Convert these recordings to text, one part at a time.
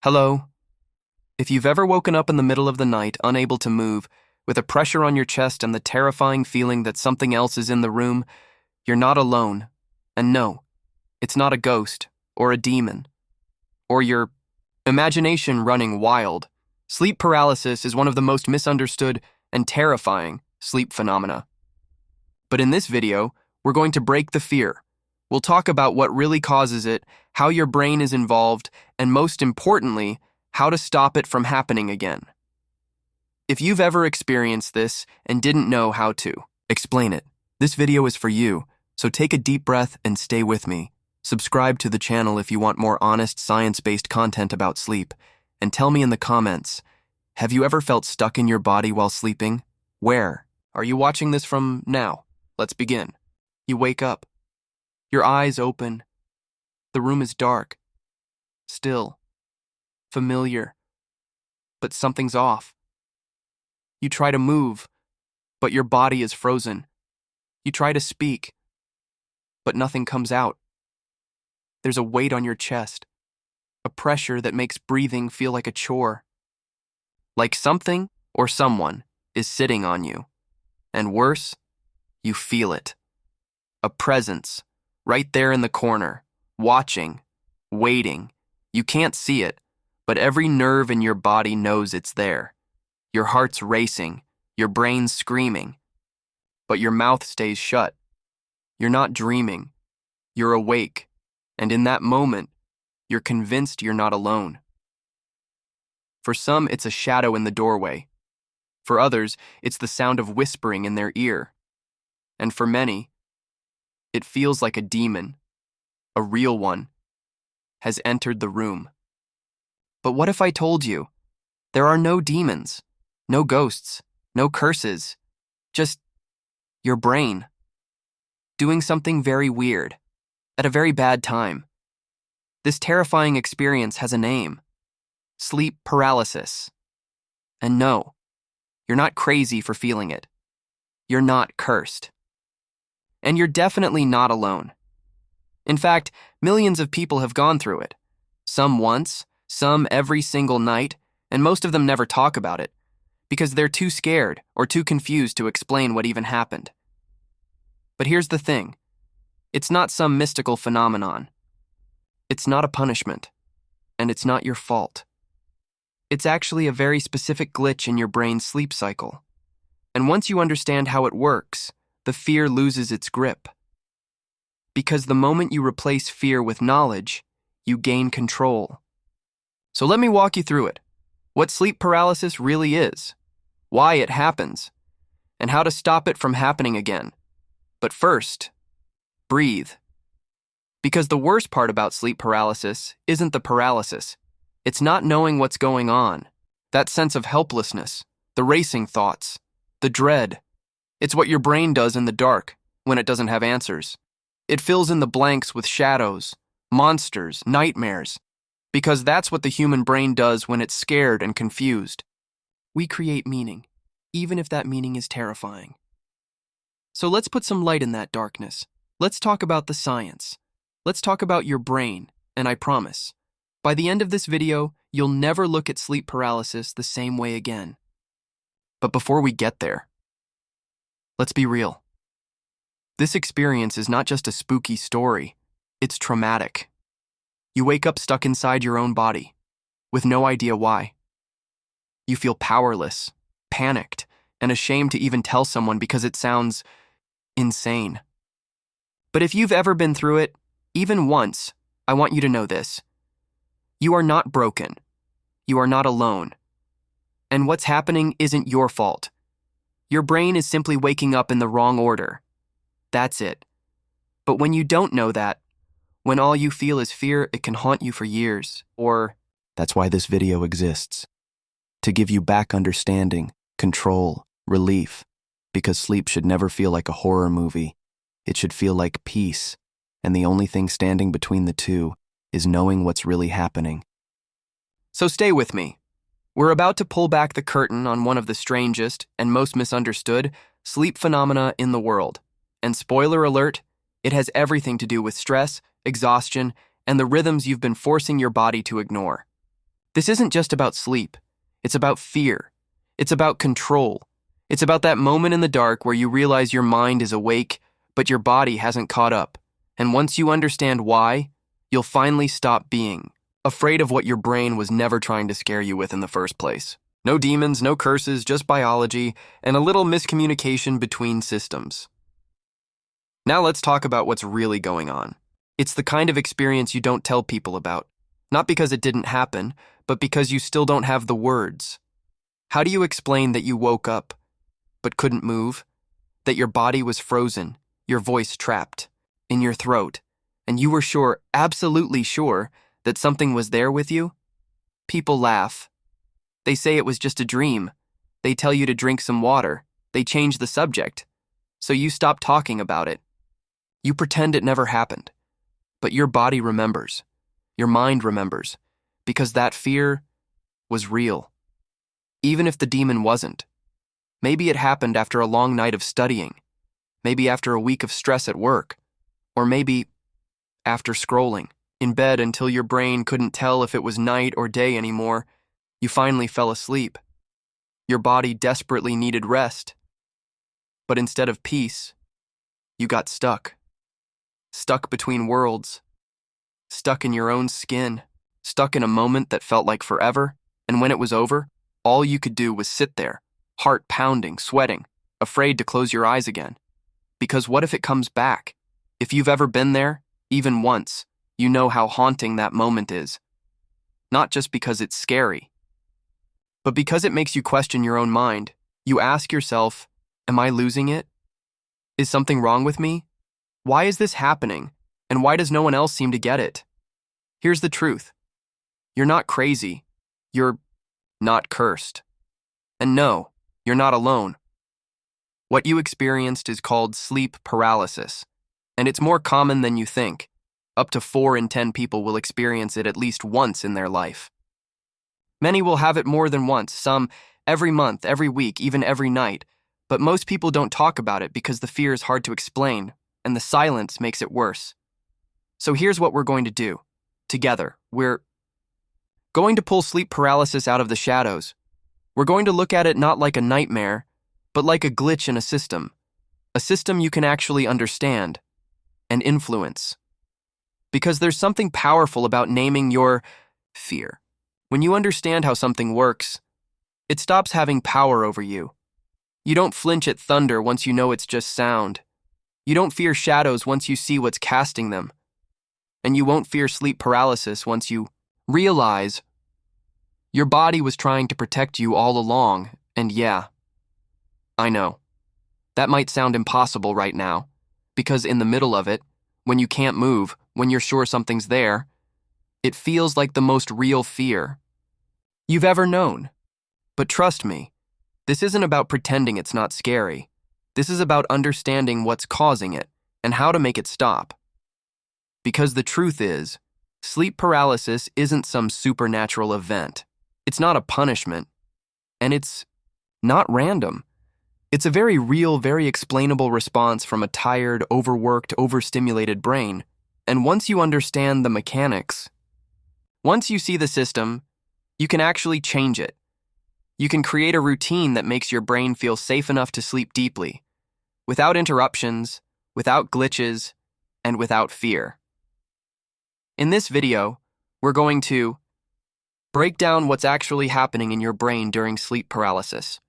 Hello. If you've ever woken up in the middle of the night, unable to move, with a pressure on your chest and the terrifying feeling that something else is in the room, you're not alone. And no, it's not a ghost, or a demon, or your imagination running wild. Sleep paralysis is one of the most misunderstood and terrifying sleep phenomena. But in this video, we're going to break the fear. We'll talk about what really causes it, how your brain is involved, and most importantly, how to stop it from happening again. If you've ever experienced this and didn't know how to explain it, this video is for you, so take a deep breath and stay with me. Subscribe to the channel if you want more honest, science-based content about sleep, and tell me in the comments, have you ever felt stuck in your body while sleeping? Where? Are you watching this from now? Let's begin. You wake up. Your eyes open. The room is dark, still, familiar, but something's off. You try to move, but your body is frozen. You try to speak, but nothing comes out. There's a weight on your chest, a pressure that makes breathing feel like a chore. Like something or someone is sitting on you. And worse, you feel it. A presence, right there in the corner, watching, waiting. You can't see it, but every nerve in your body knows it's there. Your heart's racing, your brain's screaming, but your mouth stays shut. You're not dreaming, you're awake, and in that moment, you're convinced you're not alone. For some, it's a shadow in the doorway. For others, it's the sound of whispering in their ear. And for many, it feels like a demon, a real one, has entered the room. But what if I told you there are no demons, no ghosts, no curses, just your brain doing something very weird at a very bad time? This terrifying experience has a name: sleep paralysis. And no, you're not crazy for feeling it. You're not cursed. And you're definitely not alone. In fact, millions of people have gone through it. Some once, some every single night, and most of them never talk about it because they're too scared or too confused to explain what even happened. But here's the thing. It's not some mystical phenomenon. It's not a punishment, and it's not your fault. It's actually a very specific glitch in your brain's sleep cycle. And once you understand how it works, the fear loses its grip. Because the moment you replace fear with knowledge, you gain control. So let me walk you through it. What sleep paralysis really is, why it happens, and how to stop it from happening again. But first, breathe. Because the worst part about sleep paralysis isn't the paralysis. It's not knowing what's going on, that sense of helplessness, the racing thoughts, the dread. It's what your brain does in the dark when it doesn't have answers. It fills in the blanks with shadows, monsters, nightmares, because that's what the human brain does when it's scared and confused. We create meaning, even if that meaning is terrifying. So let's put some light in that darkness. Let's talk about the science. Let's talk about your brain, and I promise, by the end of this video, you'll never look at sleep paralysis the same way again. But before we get there, let's be real. This experience is not just a spooky story, it's traumatic. You wake up stuck inside your own body, with no idea why. You feel powerless, panicked, and ashamed to even tell someone because it sounds insane. But if you've ever been through it, even once, I want you to know this. You are not broken. You are not alone. And what's happening isn't your fault. Your brain is simply waking up in the wrong order. That's it. But when you don't know that, when all you feel is fear, it can haunt you for years, or... That's why this video exists. To give you back understanding, control, relief. Because sleep should never feel like a horror movie. It should feel like peace. And the only thing standing between the two is knowing what's really happening. So stay with me. We're about to pull back the curtain on one of the strangest and most misunderstood sleep phenomena in the world. And spoiler alert, it has everything to do with stress, exhaustion, and the rhythms you've been forcing your body to ignore. This isn't just about sleep. It's about fear. It's about control. It's about that moment in the dark where you realize your mind is awake, but your body hasn't caught up. And once you understand why, you'll finally stop being afraid of what your brain was never trying to scare you with in the first place. No demons, no curses, just biology, and a little miscommunication between systems. Now let's talk about what's really going on. It's the kind of experience you don't tell people about. Not because it didn't happen, but because you still don't have the words. How do you explain that you woke up, but couldn't move? That your body was frozen, your voice trapped in your throat, and you were sure, absolutely sure, that something was there with you? People laugh. They say it was just a dream. They tell you to drink some water. They change the subject. So you stop talking about it. You pretend it never happened. But your body remembers. Your mind remembers. Because that fear was real. Even if the demon wasn't. Maybe it happened after a long night of studying. Maybe after a week of stress at work. Or maybe after scrolling in bed until your brain couldn't tell if it was night or day anymore. You finally fell asleep. Your body desperately needed rest. But instead of peace, you got stuck. Stuck between worlds. Stuck in your own skin. Stuck in a moment that felt like forever. And when it was over, all you could do was sit there, heart pounding, sweating, afraid to close your eyes again. Because what if it comes back? If you've ever been there, even once, you know how haunting that moment is. Not just because it's scary, but because it makes you question your own mind. You ask yourself, am I losing it? Is something wrong with me? Why is this happening? And why does no one else seem to get it? Here's the truth. You're not crazy. You're not cursed. And no, you're not alone. What you experienced is called sleep paralysis, and it's more common than you think. Up to 4 in 10 people will experience it at least once in their life. Many will have it more than once, some every month, every week, even every night, but most people don't talk about it because the fear is hard to explain, and the silence makes it worse. So here's what we're going to do. Together, we're going to pull sleep paralysis out of the shadows. We're going to look at it not like a nightmare, but like a glitch in a system you can actually understand and influence. Because there's something powerful about naming your fear. When you understand how something works, it stops having power over you. You don't flinch at thunder once you know it's just sound. You don't fear shadows once you see what's casting them. And you won't fear sleep paralysis once you realize your body was trying to protect you all along. And yeah, I know, that might sound impossible right now, because in the middle of it, when you can't move, when you're sure something's there, it feels like the most real fear you've ever known. But trust me, this isn't about pretending it's not scary. This is about understanding what's causing it and how to make it stop. Because the truth is, sleep paralysis isn't some supernatural event. It's not a punishment, and it's not random. It's a very real, very explainable response from a tired, overworked, overstimulated brain. And once you understand the mechanics, once you see the system, you can actually change it. You can create a routine that makes your brain feel safe enough to sleep deeply, without interruptions, without glitches, and without fear. In this video, we're going to break down what's actually happening in your brain during sleep paralysis,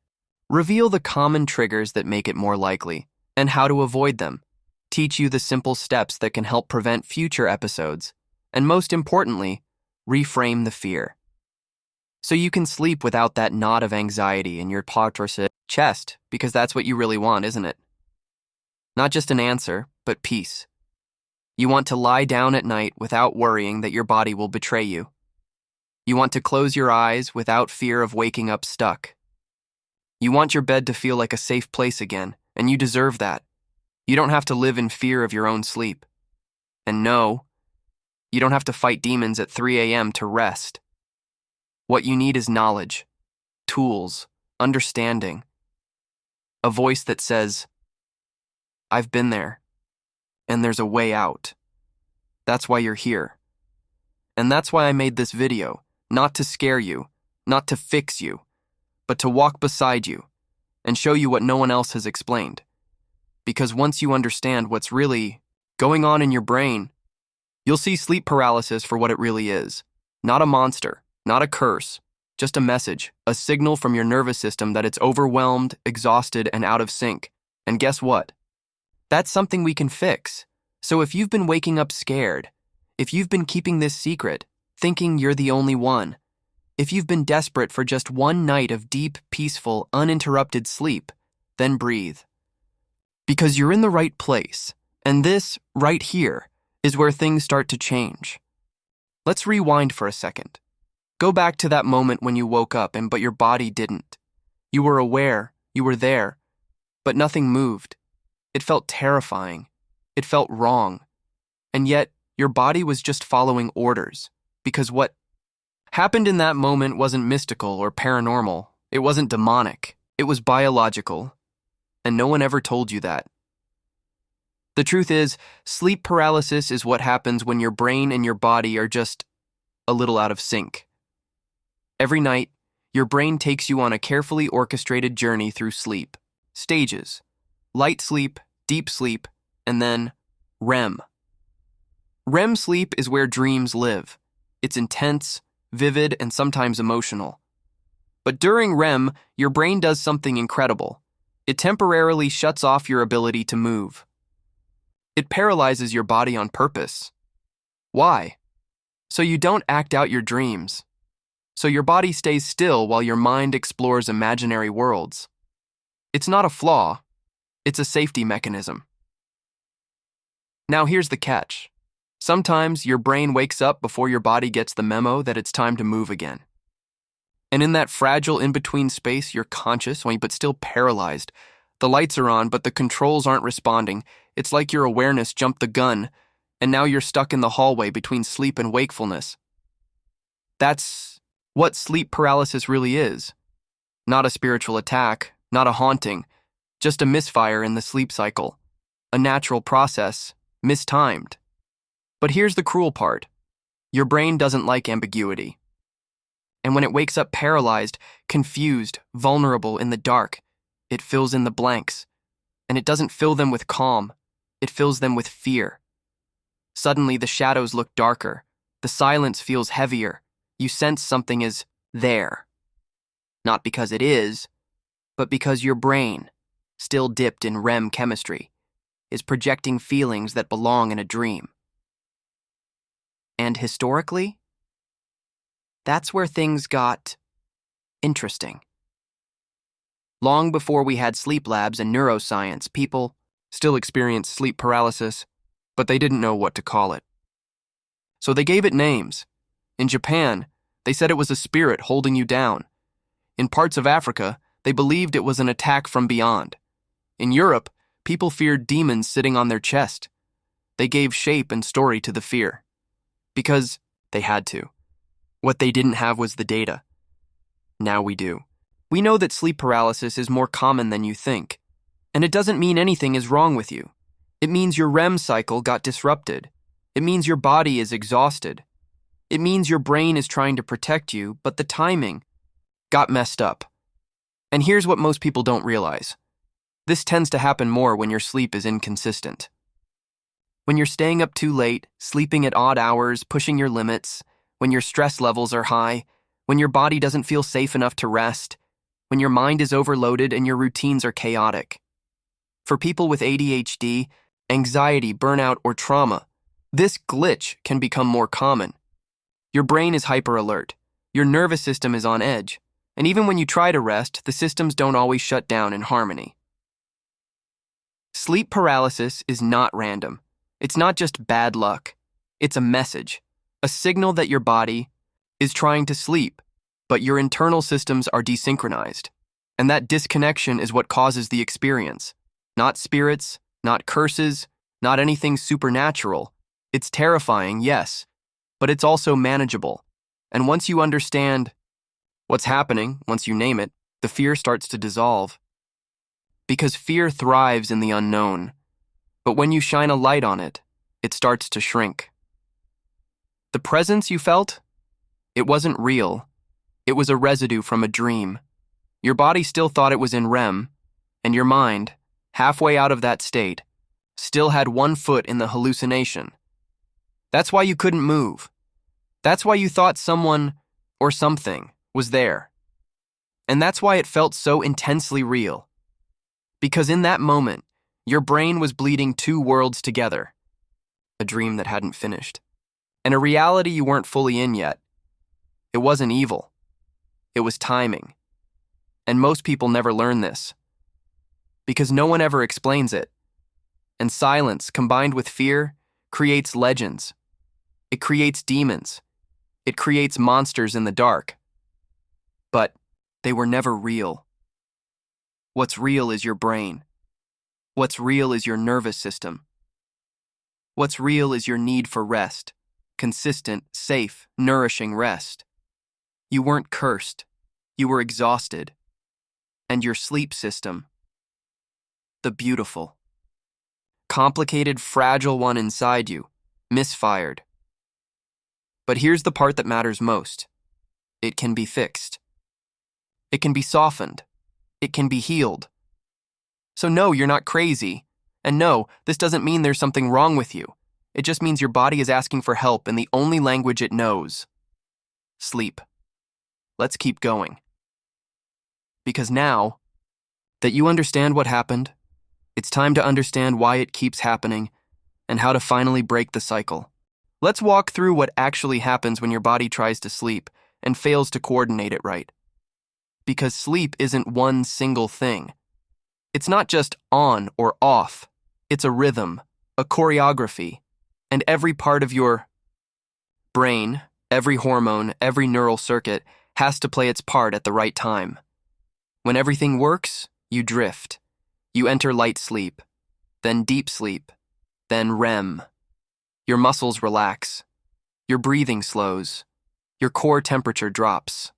reveal the common triggers that make it more likely, and how to avoid them, teach you the simple steps that can help prevent future episodes, and most importantly, reframe the fear. So you can sleep without that knot of anxiety in your chest, because that's what you really want, isn't it? Not just an answer, but peace. You want to lie down at night without worrying that your body will betray you. You want to close your eyes without fear of waking up stuck. You want your bed to feel like a safe place again, and you deserve that. You don't have to live in fear of your own sleep. And no, you don't have to fight demons at 3 a.m. to rest. What you need is knowledge, tools, understanding. A voice that says, I've been there, and there's a way out. That's why you're here. And that's why I made this video, not to scare you, not to fix you, but to walk beside you and show you what no one else has explained. Because once you understand what's really going on in your brain, you'll see sleep paralysis for what it really is. Not a monster, not a curse, just a message, a signal from your nervous system that it's overwhelmed, exhausted, and out of sync. And guess what? That's something we can fix. So if you've been waking up scared, if you've been keeping this secret, thinking you're the only one, if you've been desperate for just one night of deep, peaceful, uninterrupted sleep, then breathe. Because you're in the right place, and this, right here, is where things start to change. Let's rewind for a second. Go back to that moment when you woke up but your body didn't. You were aware, you were there, but nothing moved. It felt terrifying. It felt wrong. And yet, your body was just following orders. Because what happened in that moment wasn't mystical or paranormal. It wasn't demonic. It was biological. And no one ever told you that. The truth is, sleep paralysis is what happens when your brain and your body are just a little out of sync. Every night, your brain takes you on a carefully orchestrated journey through sleep. Stages: light sleep, deep sleep, and then REM. REM sleep is where dreams live. It's intense, vivid, and sometimes emotional. But during REM, your brain does something incredible. It temporarily shuts off your ability to move. It paralyzes your body on purpose. Why? So you don't act out your dreams. So your body stays still while your mind explores imaginary worlds. It's not a flaw. It's a safety mechanism. Now here's the catch. Sometimes your brain wakes up before your body gets the memo that it's time to move again. And in that fragile in-between space, you're conscious, but still paralyzed. The lights are on, but the controls aren't responding. It's like your awareness jumped the gun, and now you're stuck in the hallway between sleep and wakefulness. That's what sleep paralysis really is. Not a spiritual attack, not a haunting, just a misfire in the sleep cycle. A natural process, mistimed. But here's the cruel part. Your brain doesn't like ambiguity. And when it wakes up paralyzed, confused, vulnerable in the dark, it fills in the blanks. And it doesn't fill them with calm. It fills them with fear. Suddenly, the shadows look darker. The silence feels heavier. You sense something is there. Not because it is, but because your brain, still dipped in REM chemistry, is projecting feelings that belong in a dream. And historically, that's where things got interesting. Long before we had sleep labs and neuroscience, people still experienced sleep paralysis, but they didn't know what to call it. So they gave it names. In Japan, they said it was a spirit holding you down. In parts of Africa, they believed it was an attack from beyond. In Europe, people feared demons sitting on their chest. They gave shape and story to the fear. Because they had to. What they didn't have was the data. Now we do. We know that sleep paralysis is more common than you think. And it doesn't mean anything is wrong with you. It means your REM cycle got disrupted. It means your body is exhausted. It means your brain is trying to protect you, but the timing got messed up. And here's what most people don't realize. This tends to happen more when your sleep is inconsistent. When you're staying up too late, sleeping at odd hours, pushing your limits, when your stress levels are high, when your body doesn't feel safe enough to rest, when your mind is overloaded and your routines are chaotic. For people with ADHD, anxiety, burnout, or trauma, this glitch can become more common. Your brain is hyper-alert, your nervous system is on edge, and even when you try to rest, the systems don't always shut down in harmony. Sleep paralysis is not random. It's not just bad luck. It's a message, a signal that your body is trying to sleep, but your internal systems are desynchronized. And that disconnection is what causes the experience. Not spirits, not curses, not anything supernatural. It's terrifying, yes, but it's also manageable. And once you understand what's happening, once you name it, the fear starts to dissolve. Because fear thrives in the unknown. But when you shine a light on it, it starts to shrink. The presence you felt, It wasn't real. It was a residue from a dream. Your body still thought it was in REM, and your mind, halfway out of that state, still had one foot in the hallucination. That's why you couldn't move. That's why you thought someone or something was there. And that's why it felt so intensely real. Because in that moment, your brain was bleeding two worlds together. A dream that hadn't finished. And a reality you weren't fully in yet. It wasn't evil. It was timing. And most people never learn this. Because no one ever explains it. And silence, combined with fear, creates legends. It creates demons. It creates monsters in the dark. But they were never real. What's real is your brain. What's real is your nervous system. What's real is your need for rest. Consistent, safe, nourishing rest. You weren't cursed. You were exhausted. And your sleep system, the beautiful, complicated, fragile one inside you, misfired. But here's the part that matters most. It can be fixed. It can be softened. It can be healed. So no, you're not crazy. And no, this doesn't mean there's something wrong with you. It just means your body is asking for help in the only language it knows. Sleep. Let's keep going. Because now that you understand what happened, it's time to understand why it keeps happening and how to finally break the cycle. Let's walk through what actually happens when your body tries to sleep and fails to coordinate it right. Because sleep isn't one single thing. It's not just on or off. It's a rhythm, a choreography, and every part of your brain, every hormone, every neural circuit has to play its part at the right time. When everything works, you drift. You enter light sleep, then deep sleep, then REM. Your muscles relax. Your breathing slows. Your core temperature drops.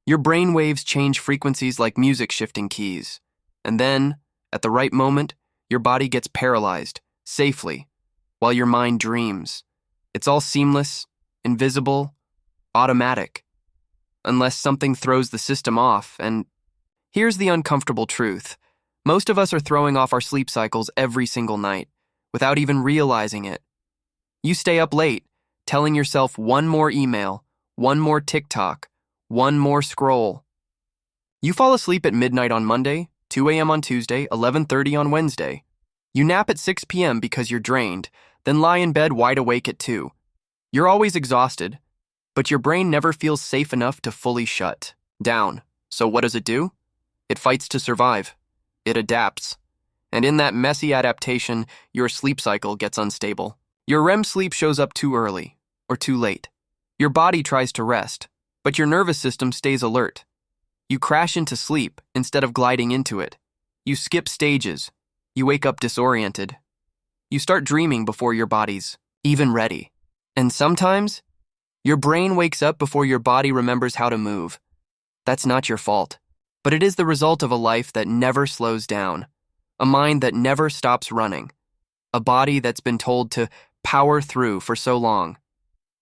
Your brain waves change frequencies like music shifting keys. And then, at the right moment, your body gets paralyzed, safely, while your mind dreams. It's all seamless, invisible, automatic. Unless something throws the system off, and here's the uncomfortable truth. Most of us are throwing off our sleep cycles every single night, without even realizing it. You stay up late, telling yourself one more email, one more TikTok, one more scroll. You fall asleep at midnight on Monday, 2 a.m. on Tuesday, 11:30 on Wednesday. You nap at 6 p.m. because you're drained, then lie in bed wide awake at 2. You're always exhausted, but your brain never feels safe enough to fully shut down. So what does it do? It fights to survive. It adapts. And in that messy adaptation, your sleep cycle gets unstable. Your REM sleep shows up too early or too late. Your body tries to rest, but your nervous system stays alert. You crash into sleep instead of gliding into it. You skip stages. You wake up disoriented. You start dreaming before your body's even ready. And sometimes, your brain wakes up before your body remembers how to move. That's not your fault, but it is the result of a life that never slows down, a mind that never stops running, a body that's been told to power through for so long,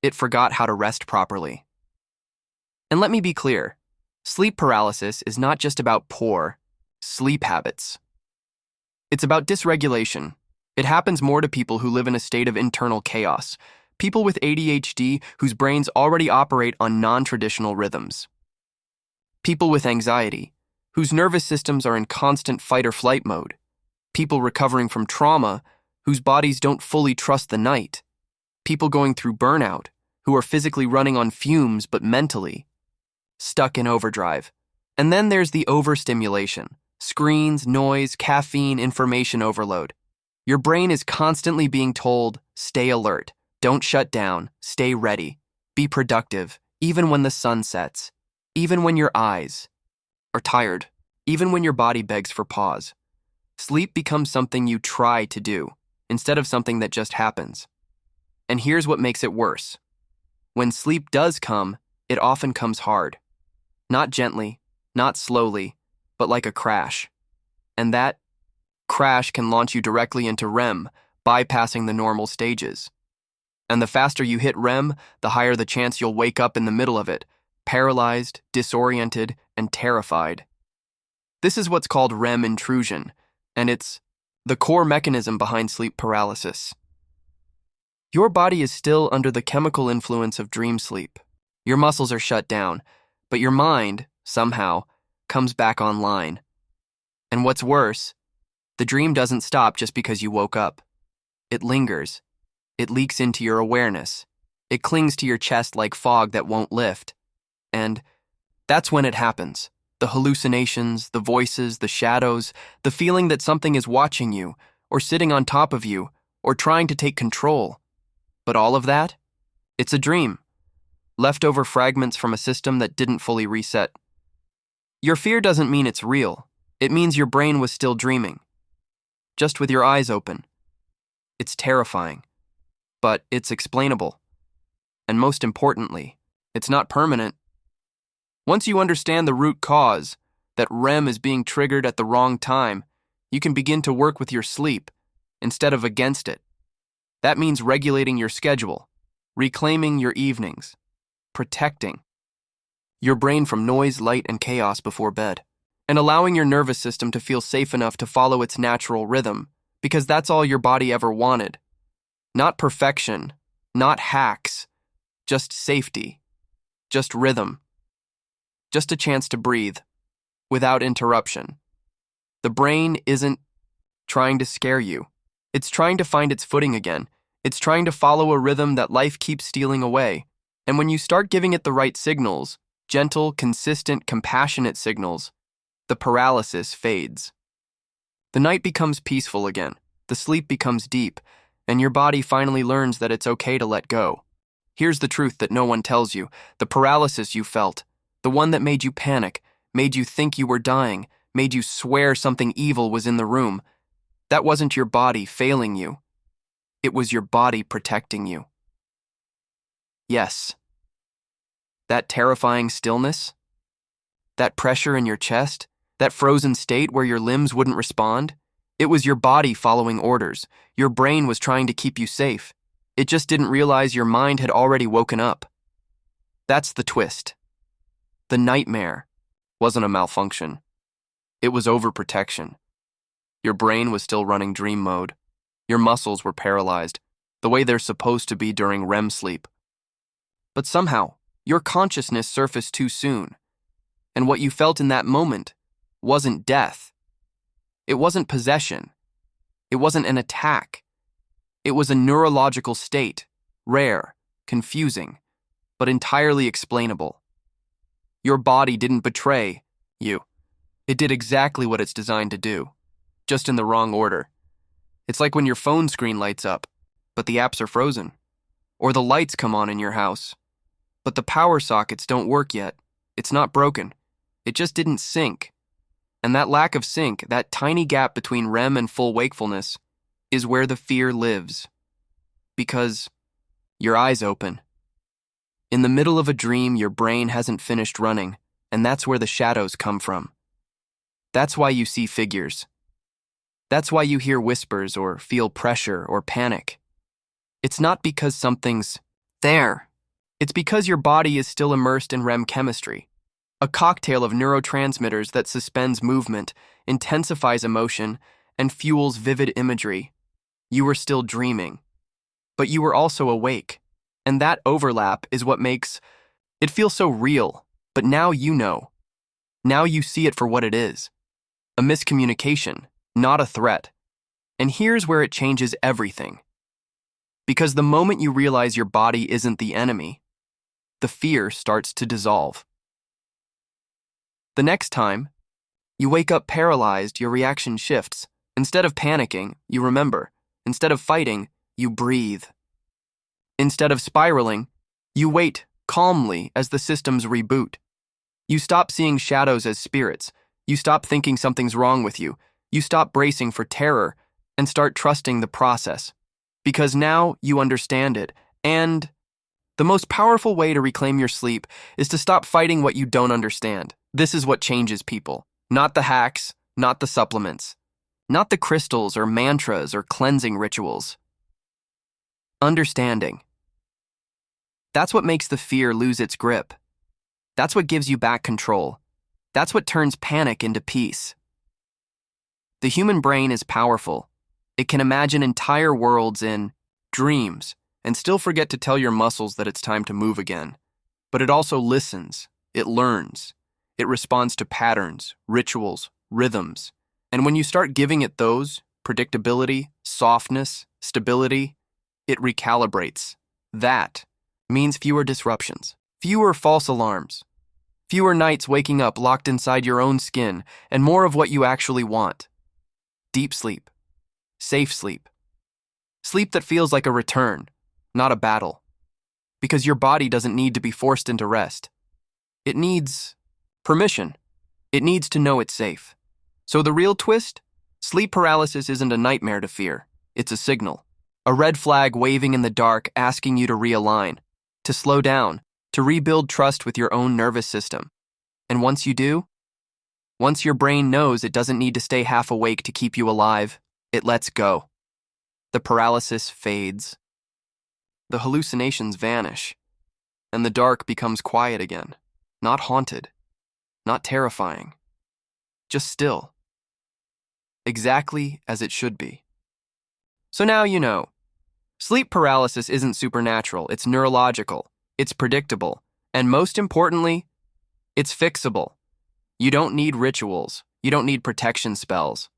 it forgot how to rest properly. And let me be clear, sleep paralysis is not just about poor sleep habits. It's about dysregulation. It happens more to people who live in a state of internal chaos, people with ADHD whose brains already operate on non-traditional rhythms. People with anxiety, whose nervous systems are in constant fight-or-flight mode. People recovering from trauma, whose bodies don't fully trust the night. People going through burnout, who are physically running on fumes but mentally stuck in overdrive. And then there's the overstimulation. Screens, noise, caffeine, information overload. Your brain is constantly being told, stay alert, don't shut down, stay ready, be productive, even when the sun sets, even when your eyes are tired, even when your body begs for pause. Sleep becomes something you try to do, instead of something that just happens. And here's what makes it worse. When sleep does come, it often comes hard. Not gently, not slowly, but like a crash. And that crash can launch you directly into REM, bypassing the normal stages. And the faster you hit REM, the higher the chance you'll wake up in the middle of it, paralyzed, disoriented, and terrified. This is what's called REM intrusion, and it's the core mechanism behind sleep paralysis. Your body is still under the chemical influence of dream sleep. Your muscles are shut down, but your mind, somehow, comes back online. And what's worse, the dream doesn't stop just because you woke up. It lingers. It leaks into your awareness. It clings to your chest like fog that won't lift. And that's when it happens. The hallucinations, the voices, the shadows, the feeling that something is watching you, or sitting on top of you, or trying to take control. But all of that? It's a dream. Leftover fragments from a system that didn't fully reset. Your fear doesn't mean it's real. It means your brain was still dreaming. Just with your eyes open. It's terrifying. But it's explainable. And most importantly, it's not permanent. Once you understand the root cause, that REM is being triggered at the wrong time, you can begin to work with your sleep instead of against it. That means regulating your schedule, reclaiming your evenings, protecting your brain from noise, light, and chaos before bed, and allowing your nervous system to feel safe enough to follow its natural rhythm, because that's all your body ever wanted. Not perfection, not hacks, just safety, just rhythm, just a chance to breathe, without interruption. The brain isn't trying to scare you. It's trying to find its footing again. It's trying to follow a rhythm that life keeps stealing away. And when you start giving it the right signals, gentle, consistent, compassionate signals, the paralysis fades. The night becomes peaceful again. The sleep becomes deep, and your body finally learns that it's okay to let go. Here's the truth that no one tells you. The paralysis you felt, the one that made you panic, made you think you were dying, made you swear something evil was in the room, that wasn't your body failing you. It was your body protecting you. Yes. That terrifying stillness, that pressure in your chest, that frozen state where your limbs wouldn't respond, it was your body following orders. Your brain was trying to keep you safe. It just didn't realize your mind had already woken up. That's the twist. The nightmare wasn't a malfunction. It was overprotection. Your brain was still running dream mode. Your muscles were paralyzed, the way they're supposed to be during REM sleep. But somehow, your consciousness surfaced too soon. And what you felt in that moment wasn't death. It wasn't possession. It wasn't an attack. It was a neurological state, rare, confusing, but entirely explainable. Your body didn't betray you. It did exactly what it's designed to do, just in the wrong order. It's like when your phone screen lights up, but the apps are frozen. Or the lights come on in your house, but the power sockets don't work yet. It's not broken. It just didn't sync. And that lack of sync, that tiny gap between REM and full wakefulness, is where the fear lives. Because your eyes open. In the middle of a dream, your brain hasn't finished running, and that's where the shadows come from. That's why you see figures. That's why you hear whispers or feel pressure or panic. It's not because something's there. It's because your body is still immersed in REM chemistry, a cocktail of neurotransmitters that suspends movement, intensifies emotion, and fuels vivid imagery. You were still dreaming, but you were also awake, and that overlap is what makes it feel so real. But now you know. Now you see it for what it is. A miscommunication, not a threat. And here's where it changes everything. Because the moment you realize your body isn't the enemy, the fear starts to dissolve. The next time you wake up paralyzed, your reaction shifts. Instead of panicking, you remember. Instead of fighting, you breathe. Instead of spiraling, you wait calmly as the systems reboot. You stop seeing shadows as spirits. You stop thinking something's wrong with you. You stop bracing for terror and start trusting the process. Because now you understand it. And the most powerful way to reclaim your sleep is to stop fighting what you don't understand. This is what changes people. Not the hacks, not the supplements, not the crystals or mantras or cleansing rituals. Understanding. That's what makes the fear lose its grip. That's what gives you back control. That's what turns panic into peace. The human brain is powerful. It can imagine entire worlds in dreams and still forget to tell your muscles that it's time to move again. But it also listens, it learns, it responds to patterns, rituals, rhythms. And when you start giving it those, predictability, softness, stability, it recalibrates. That means fewer disruptions, fewer false alarms, fewer nights waking up locked inside your own skin, and more of what you actually want. Deep sleep. Safe sleep. Sleep that feels like a return, not a battle. Because your body doesn't need to be forced into rest. It needs permission. It needs to know it's safe. So the real twist? Sleep paralysis isn't a nightmare to fear. It's a signal. A red flag waving in the dark asking you to realign, to slow down, to rebuild trust with your own nervous system. And once you do, once your brain knows it doesn't need to stay half awake to keep you alive, it lets go. The paralysis fades. The hallucinations vanish. And the dark becomes quiet again. Not haunted. Not terrifying. Just still. Exactly as it should be. So now you know. Sleep paralysis isn't supernatural, it's neurological, it's predictable, and most importantly, it's fixable. You don't need rituals, you don't need protection spells.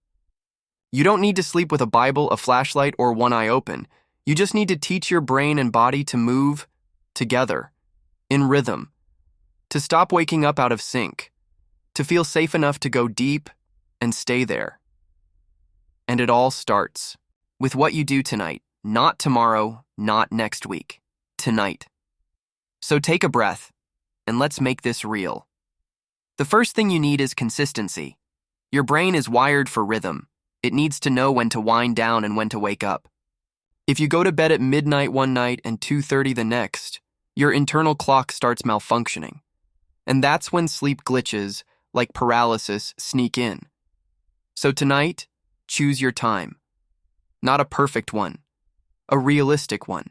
You don't need to sleep with a Bible, a flashlight, or one eye open. You just need to teach your brain and body to move together, in rhythm, to stop waking up out of sync, to feel safe enough to go deep and stay there. And it all starts with what you do tonight. Not tomorrow, not next week. Tonight. So take a breath, and let's make this real. The first thing you need is consistency. Your brain is wired for rhythm. It needs to know when to wind down and when to wake up. If you go to bed at midnight one night and 2:30 the next, your internal clock starts malfunctioning. And that's when sleep glitches, like paralysis, sneak in. So tonight, choose your time. Not a perfect one. A realistic one.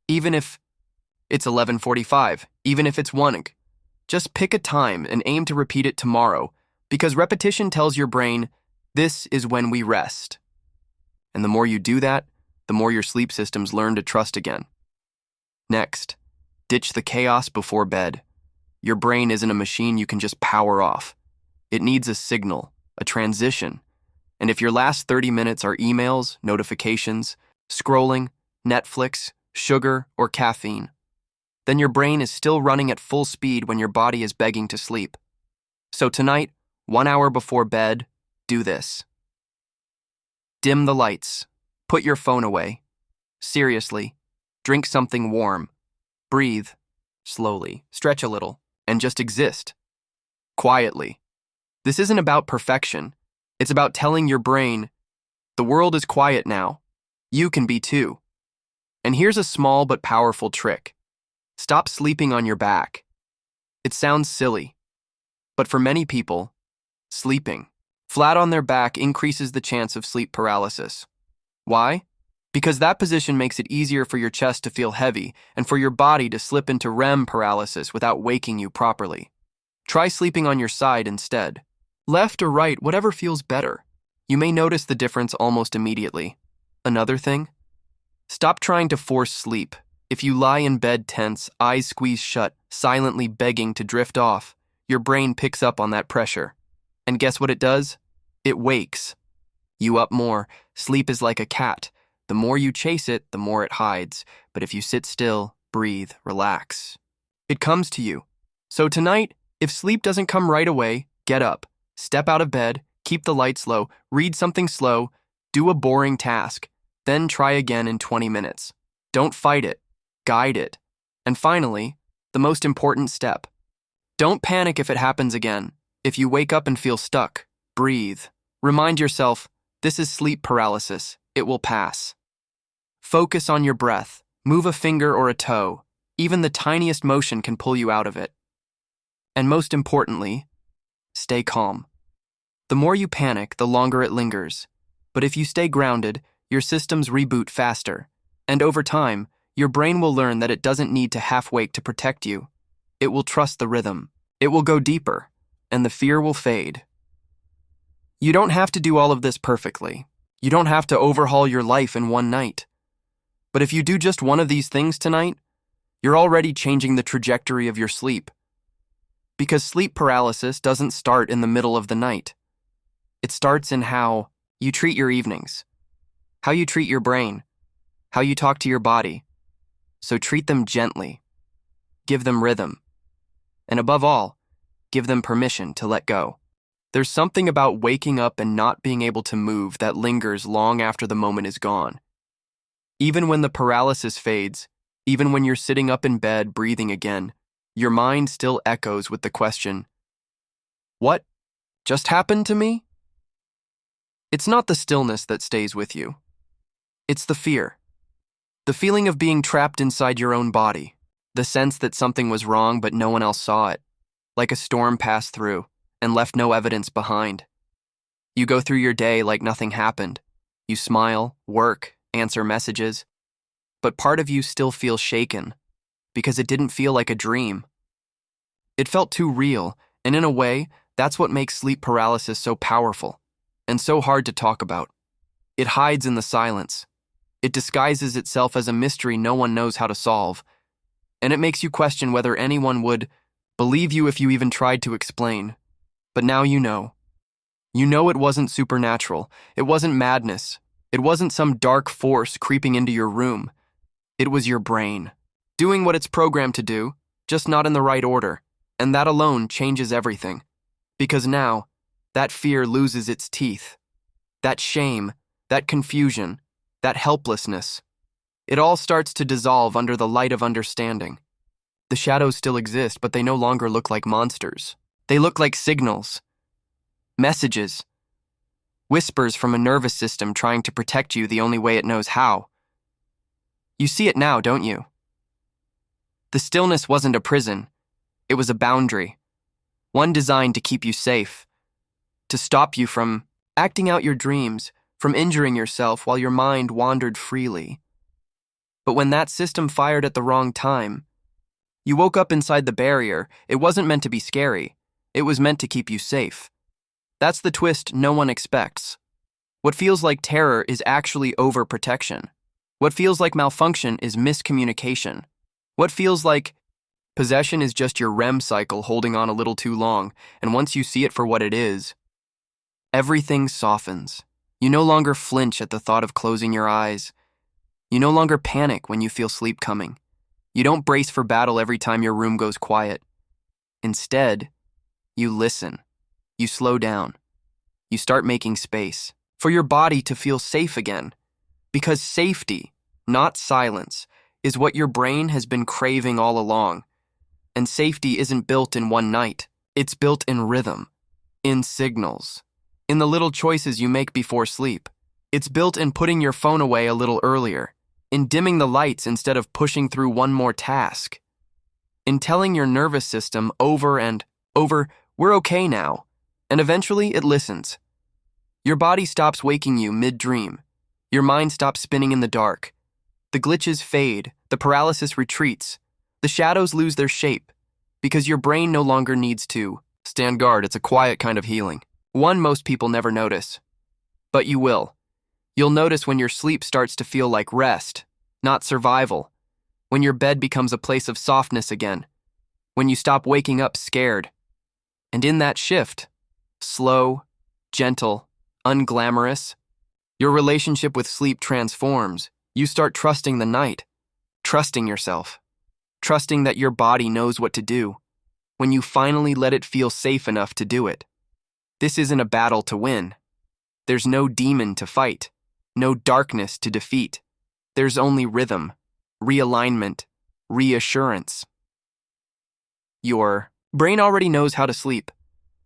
Even if it's 11:45, even if it's 1, just pick a time and aim to repeat it tomorrow, because repetition tells your brain, this is when we rest. And the more you do that, the more your sleep systems learn to trust again. Next, ditch the chaos before bed. Your brain isn't a machine you can just power off. It needs a signal, a transition. And if your last 30 minutes are emails, notifications, scrolling, Netflix, sugar, or caffeine, then your brain is still running at full speed when your body is begging to sleep. So tonight, 1 hour before bed, do this. Dim the lights. Put your phone away. Seriously, drink something warm. Breathe, slowly, stretch a little, and just exist. Quietly. This isn't about perfection. It's about telling your brain, the world is quiet now. You can be too. And here's a small but powerful trick. Stop sleeping on your back. It sounds silly, but for many people, sleeping flat on their back increases the chance of sleep paralysis. Why? Because that position makes it easier for your chest to feel heavy and for your body to slip into REM paralysis without waking you properly. Try sleeping on your side instead. Left or right, whatever feels better. You may notice the difference almost immediately. Another thing? Stop trying to force sleep. If you lie in bed tense, eyes squeezed shut, silently begging to drift off, your brain picks up on that pressure. And guess what it does? It wakes. You up more. Sleep is like a cat. The more you chase it, the more it hides. But if you sit still, breathe, relax, it comes to you. So tonight, if sleep doesn't come right away, get up. Step out of bed, keep the lights low, read something slow, do a boring task, then try again in 20 minutes. Don't fight it, guide it. And finally, the most important step. Don't panic if it happens again. If you wake up and feel stuck, breathe. Remind yourself, this is sleep paralysis. It will pass. Focus on your breath. Move a finger or a toe. Even the tiniest motion can pull you out of it. And most importantly, stay calm. The more you panic, the longer it lingers. But if you stay grounded, your systems reboot faster. And over time, your brain will learn that it doesn't need to half-wake to protect you. It will trust the rhythm. It will go deeper, and the fear will fade. You don't have to do all of this perfectly. You don't have to overhaul your life in one night. But if you do just one of these things tonight, you're already changing the trajectory of your sleep. Because sleep paralysis doesn't start in the middle of the night. It starts in how you treat your evenings, how you treat your brain, how you talk to your body. So treat them gently. Give them rhythm. And above all, give them permission to let go. There's something about waking up and not being able to move that lingers long after the moment is gone. Even when the paralysis fades, even when you're sitting up in bed breathing again, your mind still echoes with the question, "What just happened to me?" It's not the stillness that stays with you. It's the fear. The feeling of being trapped inside your own body. The sense that something was wrong but no one else saw it. Like a storm passed through and left no evidence behind. You go through your day like nothing happened. You smile, work, answer messages. But part of you still feels shaken because it didn't feel like a dream. It felt too real, and in a way, that's what makes sleep paralysis so powerful and so hard to talk about. It hides in the silence. It disguises itself as a mystery no one knows how to solve, and it makes you question whether anyone would believe you if you even tried to explain. But now you know. You know it wasn't supernatural. It wasn't madness. It wasn't some dark force creeping into your room. It was your brain, doing what it's programmed to do, just not in the right order. And that alone changes everything. Because now, that fear loses its teeth. That shame, that confusion, that helplessness. It all starts to dissolve under the light of understanding. The shadows still exist, but they no longer look like monsters. They look like signals, messages, whispers from a nervous system trying to protect you the only way it knows how. You see it now, don't you? The stillness wasn't a prison. It was a boundary, one designed to keep you safe, to stop you from acting out your dreams, from injuring yourself while your mind wandered freely. But when that system fired at the wrong time, you woke up inside the barrier. It wasn't meant to be scary. It was meant to keep you safe. That's the twist no one expects. What feels like terror is actually overprotection. What feels like malfunction is miscommunication. What feels like possession is just your REM cycle holding on a little too long, and once you see it for what it is, everything softens. You no longer flinch at the thought of closing your eyes. You no longer panic when you feel sleep coming. You don't brace for battle every time your room goes quiet. Instead, you listen. You slow down. You start making space for your body to feel safe again. Because safety, not silence, is what your brain has been craving all along. And safety isn't built in one night. It's built in rhythm, in signals, in the little choices you make before sleep. It's built in putting your phone away a little earlier, in dimming the lights instead of pushing through one more task, in telling your nervous system over and over, "We're okay now," and eventually it listens. Your body stops waking you mid-dream. Your mind stops spinning in the dark. The glitches fade, the paralysis retreats, the shadows lose their shape, because your brain no longer needs to stand guard. It's a quiet kind of healing, one most people never notice. But you will. You'll notice when your sleep starts to feel like rest, not survival, when your bed becomes a place of softness again, when you stop waking up scared. And in that shift, slow, gentle, unglamorous, your relationship with sleep transforms. You start trusting the night, trusting yourself, trusting that your body knows what to do when you finally let it feel safe enough to do it. This isn't a battle to win. There's no demon to fight, no darkness to defeat. There's only rhythm, realignment, reassurance. Your brain already knows how to sleep.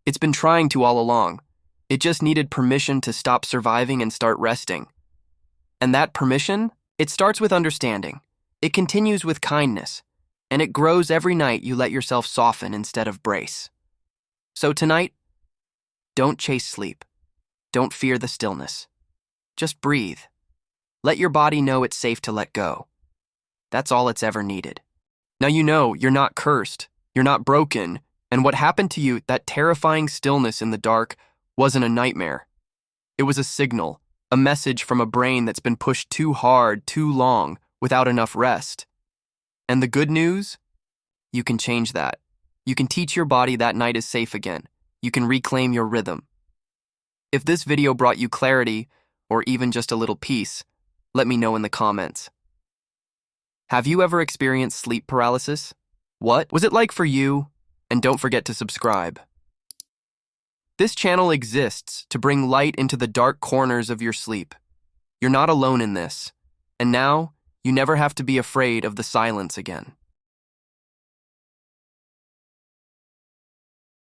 It's been trying to all along. It just needed permission to stop surviving and start resting. And that permission, it starts with understanding. It continues with kindness. And it grows every night you let yourself soften instead of brace. So tonight, don't chase sleep. Don't fear the stillness. Just breathe. Let your body know it's safe to let go. That's all it's ever needed. Now you know you're not cursed, you're not broken, and what happened to you, that terrifying stillness in the dark, wasn't a nightmare. It was a signal, a message from a brain that's been pushed too hard, too long, without enough rest. And the good news? You can change that. You can teach your body that night is safe again. You can reclaim your rhythm. If this video brought you clarity, or even just a little peace, let me know in the comments. Have you ever experienced sleep paralysis? What was it like for you? And don't forget to subscribe. This channel exists to bring light into the dark corners of your sleep. You're not alone in this. And now, you never have to be afraid of the silence again.